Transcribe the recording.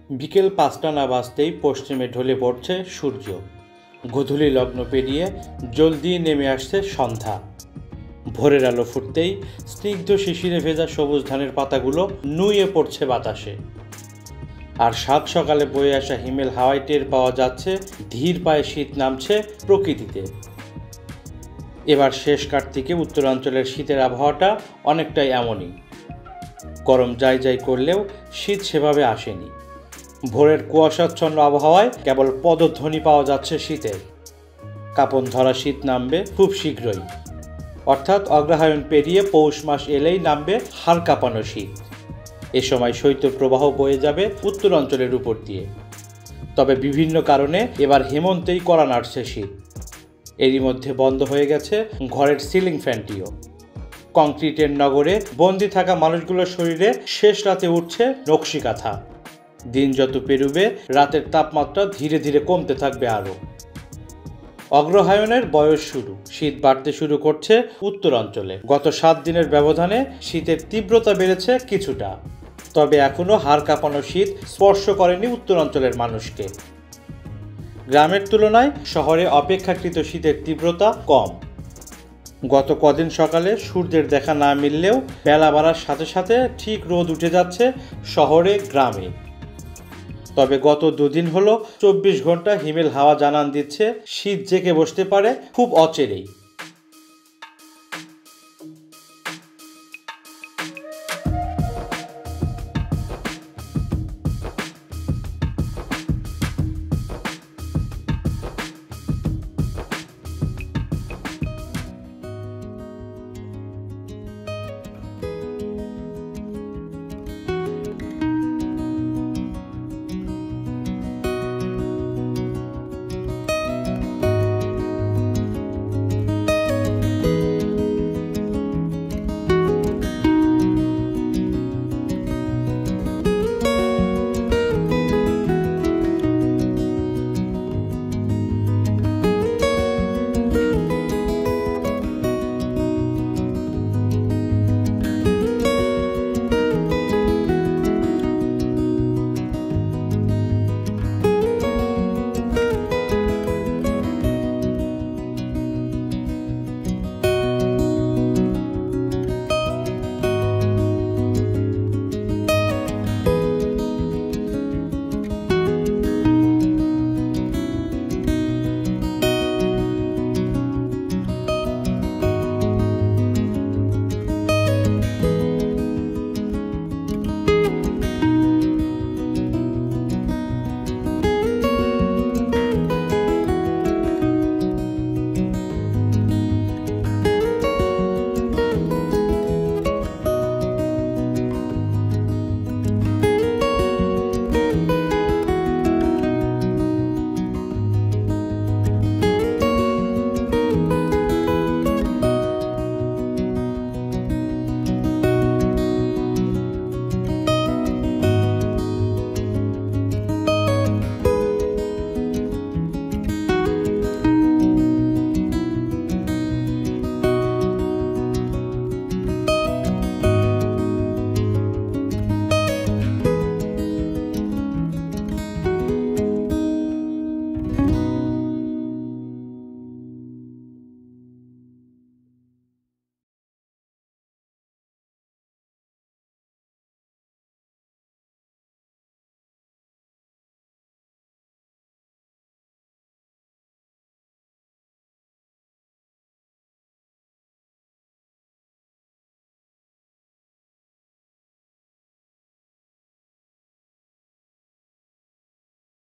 বিকেল ৫টা না বাজতেই পশ্চিমে ঢলে পড়ছে সূর্য। গোধূলি লগ্ন পেরিয়ে জলদি নেমে আসছে সন্ধ্যা। ভোরের আলো ফুটতেই স্নিগ্ধ শিশিরে ভেজা সবুজ ধানের পাতাগুলো নুয়ে পড়ছে বাতাসে। আর সাত সকালে বয়ে আসা হিমেল হাওয়ায় টের পাওয়া যাচ্ছে ধীর পায়ে শীত নামছে প্রকৃতিতে। এবার শেষ কার্তিকে উত্তরাঞ্চলের শীতের আবহাওয়াটা অনেকটাই এমনই। গরম যাই যাই করলেও শীত সেভাবে আসেনি। ভোরের কুয়াশাচ্ছন্ন আবহাওয়ায় কেবল পদধ্বনি পাওয়া যাচ্ছে শীতের। কাঁপন ধরা শীত নামবে খুব শীঘ্রই, অর্থাৎ অগ্রহায়ণ পেরিয়ে পৌষ মাস এলেই নামবে হাড় কাঁপানো শীত। এ সময় শৈত্যপ্রবাহ বয়ে যাবে উত্তরাঞ্চলের উপর দিয়ে। তবে বিভিন্ন কারণে এবার হেমন্তেই কড়া নাড়ছে শীত। এরই মধ্যে বন্ধ হয়ে গেছে ঘরের সিলিং ফ্যানটিও। কংক্রিটের নগরে বন্দি থাকা মানুষগুলোর শরীরে শেষ রাতে উঠছে নকশি কাঁথা। দিন যত পেরোবে রাতের তাপমাত্রা ধীরে ধীরে কমতে থাকবে আরও। অগ্রহায়ণের বয়স শুরু, শীত বাড়তে শুরু করছে উত্তরাঞ্চলে। গত 7 দিনের ব্যবধানে শীতের তীব্রতা বেড়েছে কিছুটা, তবে এখনও হাড় কাঁপানো শীত স্পর্শ করেনি উত্তরাঞ্চলের মানুষকে। গ্রামের তুলনায় শহরে অপেক্ষাকৃত শীতের তীব্রতা কম। গত কদিন সকালে সূর্যের দেখা না মিললেও বেলা বাড়ার সাথে সাথে ঠিক রোদ উঠে যাচ্ছে শহরে গ্রামে। তবে গত 2 দিন হলো 24 ঘন্টা হিমেল হাওয়া জানান দিচ্ছে শীত জেঁকে বসতে পারে খুব অচিরেই।